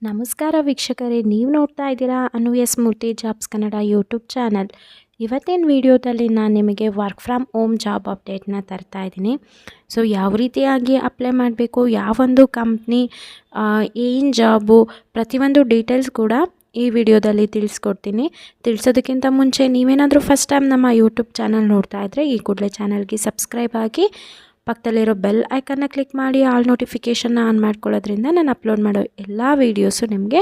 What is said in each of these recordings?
ನಮಸ್ಕಾರ ವೀಕ್ಷಕರೇ, ನೀವು ನೋಡ್ತಾ ಇದ್ದೀರಾ ಅನ್ವಯಸ್ ಮೂರ್ತಿ ಜಾಬ್ಸ್ ಕನ್ನಡ ಯೂಟ್ಯೂಬ್ ಚಾನಲ್. ಇವತ್ತಿನ ವಿಡಿಯೋದಲ್ಲಿ ನಾನು ನಿಮಗೆ ವರ್ಕ್ ಫ್ರಮ್ ಹೋಮ್ ಜಾಬ್ ಅಪ್ಡೇಟ್ನ ತರ್ತಾ ಇದ್ದೀನಿ. ಸೊ ಯಾವ ರೀತಿಯಾಗಿ ಅಪ್ಲೈ ಮಾಡಬೇಕು, ಯಾವೊಂದು ಕಂಪ್ನಿ, ಏನು ಜಾಬು, ಪ್ರತಿಯೊಂದು ಡೀಟೇಲ್ಸ್ ಕೂಡ ಈ ವಿಡಿಯೋದಲ್ಲಿ ತಿಳಿಸ್ಕೊಡ್ತೀನಿ. ತಿಳಿಸೋದಕ್ಕಿಂತ ಮುಂಚೆ ನೀವೇನಾದರೂ ಫಸ್ಟ್ ಟೈಮ್ ನಮ್ಮ ಯೂಟ್ಯೂಬ್ ಚಾನಲ್ ನೋಡ್ತಾ ಇದ್ದರೆ ಈ ಕೂಡಲೇ ಚಾನಲ್ಗೆ ಸಬ್ಸ್ಕ್ರೈಬ್ ಆಗಿ ಪಕ್ಕದಲ್ಲಿರೋ ಬೆಲ್ ಐಕನ್ನ ಕ್ಲಿಕ್ ಮಾಡಿ ಆಲ್ ನೋಟಿಫಿಕೇಷನ್ನ ಆನ್ ಮಾಡ್ಕೊಳ್ಳೋದ್ರಿಂದ ನಾನು ಅಪ್ಲೋಡ್ ಮಾಡೋ ಎಲ್ಲ ವೀಡಿಯೋಸು ನಿಮಗೆ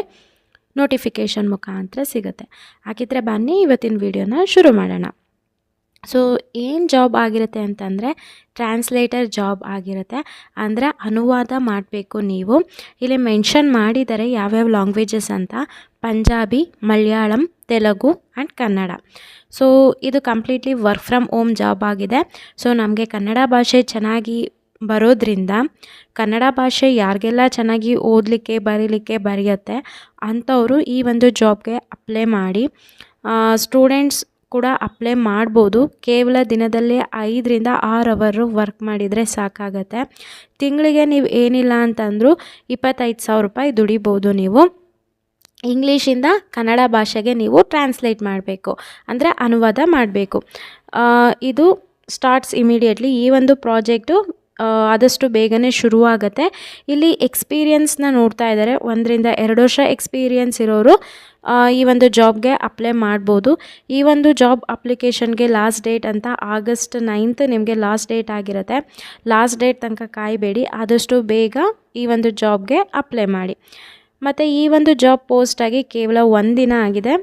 ನೋಟಿಫಿಕೇಷನ್ ಮುಖಾಂತರ ಸಿಗುತ್ತೆ. ಹಾಗಿದ್ರೆ ಬನ್ನಿ ಇವತ್ತಿನ ವೀಡಿಯೋನ ಶುರು ಮಾಡೋಣ. ಸೊ ಏನು ಜಾಬ್ ಆಗಿರುತ್ತೆ ಅಂತಂದರೆ ಟ್ರಾನ್ಸ್ಲೇಟರ್ ಜಾಬ್ ಆಗಿರುತ್ತೆ. ಅಂದರೆ ಅನುವಾದ ಮಾಡಬೇಕು ನೀವು. ಇಲ್ಲಿ ಮೆನ್ಷನ್ ಮಾಡಿದ್ದಾರೆ ಯಾವ್ಯಾವ ಲ್ಯಾಂಗ್ವೇಜಸ್ ಅಂತ: ಪಂಜಾಬಿ, ಮಲಯಾಳಂ, ತೆಲುಗು ಆ್ಯಂಡ್ ಕನ್ನಡ. ಸೊ ಇದು completely work from home job ಆಗಿದೆ. ಸೊ ನಮಗೆ ಕನ್ನಡ ಭಾಷೆ ಚೆನ್ನಾಗಿ ಬರೋದ್ರಿಂದ, ಕನ್ನಡ ಭಾಷೆ ಯಾರಿಗೆಲ್ಲ ಚೆನ್ನಾಗಿ ಓದಲಿಕ್ಕೆ ಬರೆಯುತ್ತೆ ಅಂಥವರು ಈ ಒಂದು ಜಾಬ್ಗೆ ಅಪ್ಲೈ ಮಾಡಿ. ಸ್ಟೂಡೆಂಟ್ಸ್ ಕೂಡ ಅಪ್ಲೈ ಮಾಡ್ಬೋದು. ಕೇವಲ ದಿನದಲ್ಲಿ 5ರಿಂದ 6 ಅವರು ವರ್ಕ್ ಮಾಡಿದರೆ ಸಾಕಾಗತ್ತೆ. ತಿಂಗಳಿಗೆ ನೀವು ಏನಿಲ್ಲ ಅಂತಂದರೂ 25,000 ರೂಪಾಯಿ ದುಡಿಬೋದು ನೀವು. ಇಂಗ್ಲೀಷಿಂದ ಕನ್ನಡ ಭಾಷೆಗೆ ನೀವು ಟ್ರಾನ್ಸ್ಲೇಟ್ ಮಾಡಬೇಕು, ಅಂದರೆ ಅನುವಾದ ಮಾಡಬೇಕು. ಇದು ಸ್ಟಾರ್ಟ್ಸ್ ಇಮಿಡಿಯೇಟ್ಲಿ. ಈ ಒಂದು ಪ್ರಾಜೆಕ್ಟು ಆದಷ್ಟು ಬೇಗನೆ ಶುರುವಾಗುತ್ತೆ. ಇಲ್ಲಿ ಎಕ್ಸ್ಪೀರಿಯನ್ಸ್ನ ನೋಡ್ತಾ ಇದ್ದಾರೆ. 1ರಿಂದ 2 ವರ್ಷ ಎಕ್ಸ್ಪೀರಿಯನ್ಸ್ ಇರೋರು ಈ ಒಂದು ಜಾಬ್ಗೆ ಅಪ್ಲೈ ಮಾಡ್ಬೋದು. ಈ ಒಂದು ಜಾಬ್ ಅಪ್ಲಿಕೇಶನ್ಗೆ ಲಾಸ್ಟ್ ಡೇಟ್ ಅಂತ August 9th ನಿಮಗೆ ಲಾಸ್ಟ್ ಡೇಟ್ ಆಗಿರುತ್ತೆ. ಲಾಸ್ಟ್ ಡೇಟ್ ತನಕ ಕಾಯಬೇಡಿ, ಆದಷ್ಟು ಬೇಗ ಈ ಒಂದು ಜಾಬ್ಗೆ ಅಪ್ಲೈ ಮಾಡಿ. ಮತ್ತು ಈ ಒಂದು ಜಾಬ್ ಪೋಸ್ಟಾಗಿ ಕೇವಲ 1 ದಿನ ಆಗಿದೆ.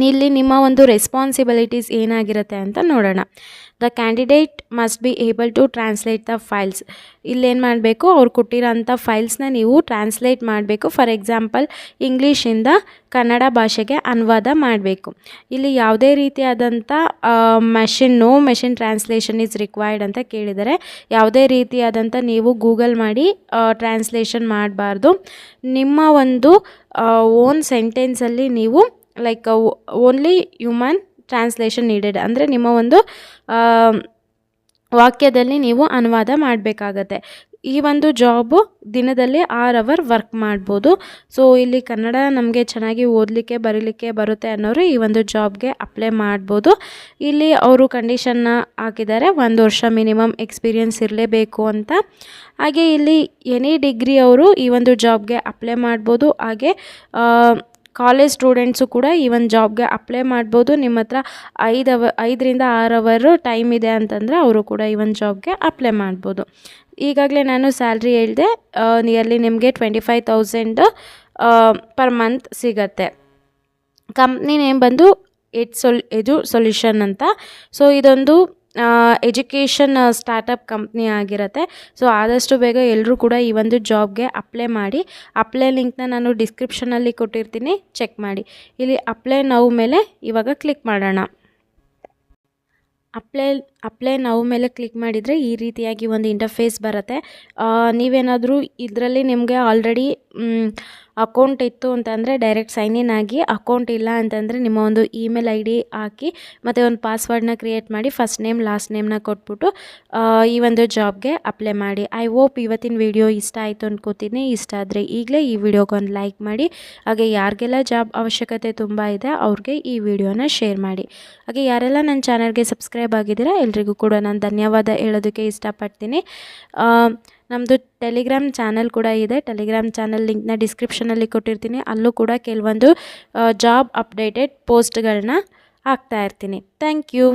ಇಲ್ಲಿ ನಿಮ್ಮ ಒಂದು ರೆಸ್ಪಾನ್ಸಿಬಿಲಿಟೀಸ್ ಏನಾಗಿರುತ್ತೆ ಅಂತ ನೋಡೋಣ. The candidate must be able to translate the files. ಇಲ್ಲೇನು ಮಾಡಬೇಕು, ಅವ್ರು ಕೊಟ್ಟಿರೋಂಥ ಫೈಲ್ಸ್ನ ನೀವು ಟ್ರಾನ್ಸ್ಲೇಟ್ ಮಾಡಬೇಕು. ಫಾರ್ ಎಕ್ಸಾಂಪಲ್ ಇಂಗ್ಲೀಷಿಂದ ಕನ್ನಡ ಭಾಷೆಗೆ ಅನುವಾದ ಮಾಡಬೇಕು. ಇಲ್ಲಿ ಯಾವುದೇ ರೀತಿಯಾದಂಥ no machine translation is required ಅಂತ ಕೇಳಿದರೆ, ಯಾವುದೇ ರೀತಿಯಾದಂಥ ನೀವು ಗೂಗಲ್ ಮಾಡಿ ಟ್ರಾನ್ಸ್ಲೇಷನ್ ಮಾಡಬಾರ್ದು. ನಿಮ್ಮ ಒಂದು ಓನ್ ಸೆಂಟೆನ್ಸಲ್ಲಿ ನೀವು ಓನ್ಲಿ ಹ್ಯೂಮನ್ ಟ್ರಾನ್ಸ್ಲೇಷನ್ ನೀಡೆಡ್, ಅಂದರೆ ನಿಮ್ಮ ಒಂದು ವಾಕ್ಯದಲ್ಲಿ ನೀವು ಅನುವಾದ ಮಾಡಬೇಕಾಗತ್ತೆ. ಈ ಒಂದು ಜಾಬು ದಿನದಲ್ಲಿ 6 ಅವರ್ ವರ್ಕ್ ಮಾಡ್ಬೋದು. ಸೊ ಇಲ್ಲಿ ಕನ್ನಡ ನಮಗೆ ಚೆನ್ನಾಗಿ ಓದಲಿಕ್ಕೆ ಬರೀಲಿಕ್ಕೆ ಬರುತ್ತೆ ಅನ್ನೋರು ಈ ಒಂದು ಜಾಬ್ಗೆ ಅಪ್ಲೈ ಮಾಡ್ಬೋದು. ಇಲ್ಲಿ ಅವರು ಕಂಡೀಷನ್ನ ಹಾಕಿದ್ದಾರೆ, 1 ವರ್ಷ ಮಿನಿಮಮ್ ಎಕ್ಸ್ಪೀರಿಯನ್ಸ್ ಇರಲೇಬೇಕು ಅಂತ. ಹಾಗೆ ಇಲ್ಲಿ ಎನಿ ಡಿಗ್ರಿ ಅವರು ಈ ಒಂದು ಜಾಬ್ಗೆ ಅಪ್ಲೈ ಮಾಡ್ಬೋದು. ಹಾಗೆ ಕಾಲೇಜ್ ಸ್ಟೂಡೆಂಟ್ಸು ಕೂಡ ಈ ಒಂದು ಜಾಬ್ಗೆ ಅಪ್ಲೈ ಮಾಡ್ಬೋದು. ನಿಮ್ಮ ಹತ್ರ 5ರಿಂದ 6 ಅವರು ಟೈಮ್ ಇದೆ ಅಂತಂದರೆ ಅವರು ಕೂಡ ಈ ಒಂದು ಜಾಬ್ಗೆ ಅಪ್ಲೈ ಮಾಡ್ಬೋದು. ಈಗಾಗಲೇ ನಾನು ಸ್ಯಾಲ್ರಿ ಹೇಳಿದೆ, ನಿಯರ್ಲಿ ನಿಮಗೆ 25,000 ಪರ್ ಮಂತ್ ಸಿಗತ್ತೆ. ಕಂಪ್ನಿ ನೇಮ್ ಬಂದು ಎಜು ಸೊಲ್ಯೂಷನ್ ಅಂತ. ಸೊ ಇದೊಂದು ಎಜುಕೇಷನ್ ಸ್ಟಾರ್ಟಪ್ ಕಂಪ್ನಿ ಆಗಿರುತ್ತೆ. ಸೊ ಆದಷ್ಟು ಬೇಗ ಎಲ್ಲರೂ ಕೂಡ ಈ ಒಂದು ಜಾಬ್ಗೆ ಅಪ್ಲೈ ಮಾಡಿ. ಅಪ್ಲೈ ಲಿಂಕ್ನ ನಾನು ಡಿಸ್ಕ್ರಿಪ್ಷನಲ್ಲಿ ಕೊಟ್ಟಿರ್ತೀನಿ, ಚೆಕ್ ಮಾಡಿ. ಇಲ್ಲಿ ಅಪ್ಲೈ ನೌ ಮೇಲೆ ಇವಾಗ ಕ್ಲಿಕ್ ಮಾಡೋಣ. ಅಪ್ಲೈ ನಾವು ಮೇಲೆ ಕ್ಲಿಕ್ ಮಾಡಿದರೆ ಈ ರೀತಿಯಾಗಿ ಒಂದು ಇಂಟರ್ಫೇಸ್ ಬರುತ್ತೆ. ನೀವೇನಾದರೂ ಇದರಲ್ಲಿ ನಿಮಗೆ ಆಲ್ರೆಡಿ ಅಕೌಂಟ್ ಇತ್ತು ಅಂತಂದರೆ ಡೈರೆಕ್ಟ್ ಸೈನ್ ಇನ್ ಆಗಿ, ಅಕೌಂಟ್ ಇಲ್ಲ ಅಂತಂದರೆ ನಿಮ್ಮ ಒಂದು ಇಮೇಲ್ ID ಹಾಕಿ ಮತ್ತು ಒಂದು ಪಾಸ್ವರ್ಡ್ನ ಕ್ರಿಯೇಟ್ ಮಾಡಿ ಫಸ್ಟ್ ನೇಮ್ ಲಾಸ್ಟ್ ನೇಮ್ನ ಕೊಟ್ಬಿಟ್ಟು ಈ ಒಂದು ಜಾಬ್ಗೆ ಅಪ್ಲೈ ಮಾಡಿ. ಐ ಹೋಪ್ ಇವತ್ತಿನ ವಿಡಿಯೋ ಇಷ್ಟ ಆಯಿತು ಅಂದ್ಕೋತೀನಿ. ಇಷ್ಟ ಆದರೆ ಈಗಲೇ ಈ ವಿಡಿಯೋಗೊಂದು ಲೈಕ್ ಮಾಡಿ. ಹಾಗೆ ಯಾರಿಗೆಲ್ಲ ಜಾಬ್ ಅವಶ್ಯಕತೆ ತುಂಬ ಇದೆ ಅವ್ರಿಗೆ ಈ ವಿಡಿಯೋನ ಶೇರ್ ಮಾಡಿ. ಹಾಗೆ ಯಾರೆಲ್ಲ ನನ್ನ ಚಾನಲ್ಗೆ ಸಬ್ಸ್ಕ್ರೈಬ್ ಆಗಿದ್ದೀರಾ ಎಲ್ರಿಗೂ ಕೂಡ ನಾನು ಧನ್ಯವಾದ ಹೇಳೋದಕ್ಕೆ ಇಷ್ಟಪಡ್ತೀನಿ. ನಮ್ಮದು ಟೆಲಿಗ್ರಾಮ್ ಚಾನಲ್ ಕೂಡ ಇದೆ. ಟೆಲಿಗ್ರಾಮ್ ಚಾನಲ್ ಲಿಂಕ್ನ ಡಿಸ್ಕ್ರಿಪ್ಷನಲ್ಲಿ ಕೊಟ್ಟಿರ್ತೀನಿ. ಅಲ್ಲೂ ಕೂಡ ಕೆಲವೊಂದು ಜಾಬ್ ಅಪ್ಡೇಟೆಡ್ ಪೋಸ್ಟ್ಗಳನ್ನ ಹಾಕ್ತಾ ಇರ್ತೀನಿ. Thank you.